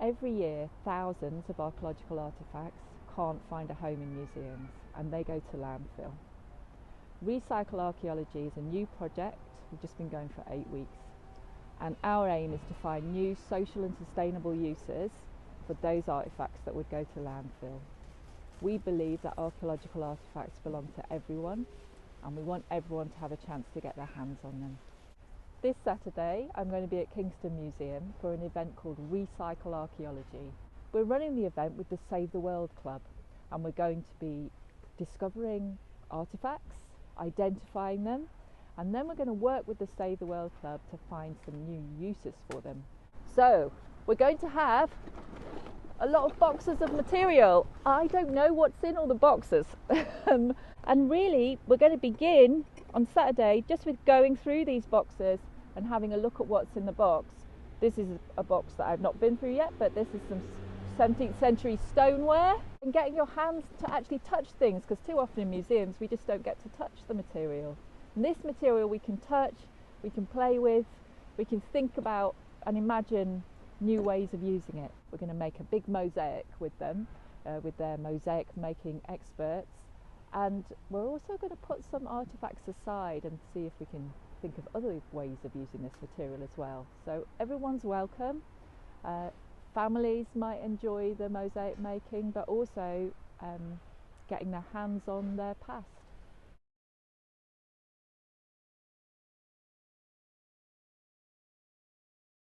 Every year, thousands of archaeological artefacts can't find a home in museums and they go to landfill. Recycle Archaeology is a new project. We've just been going for 8 weeks, and our aim is to find new social and sustainable uses for those artefacts that would go to landfill. We believe that archaeological artefacts belong to everyone, and we want everyone to have a chance to get their hands on them. This Saturday I'm going to be at Kingston Museum for an event called Recycle Archaeology. We're running the event with the Save the World Club, and we're going to be discovering artefacts, identifying them, and then we're going to work with the Save the World Club to find some new uses for them. So we're going to have a lot of boxes of material. I don't know what's in all the boxes and really we're going to begin on Saturday just with going through these boxes and having a look at what's in the box. This is a box that I've not been through yet, but this is some 17th century stoneware, and getting your hands to actually touch things, because too often in museums we just don't get to touch the material. And this material we can touch, we can play with, we can think about and imagine new ways of using it. We're going to make a big mosaic with them, with their mosaic making experts, and we're also going to put some artefacts aside and see if we can think of other ways of using this material as well. So everyone's welcome. Families might enjoy the mosaic making, but also getting their hands on their past.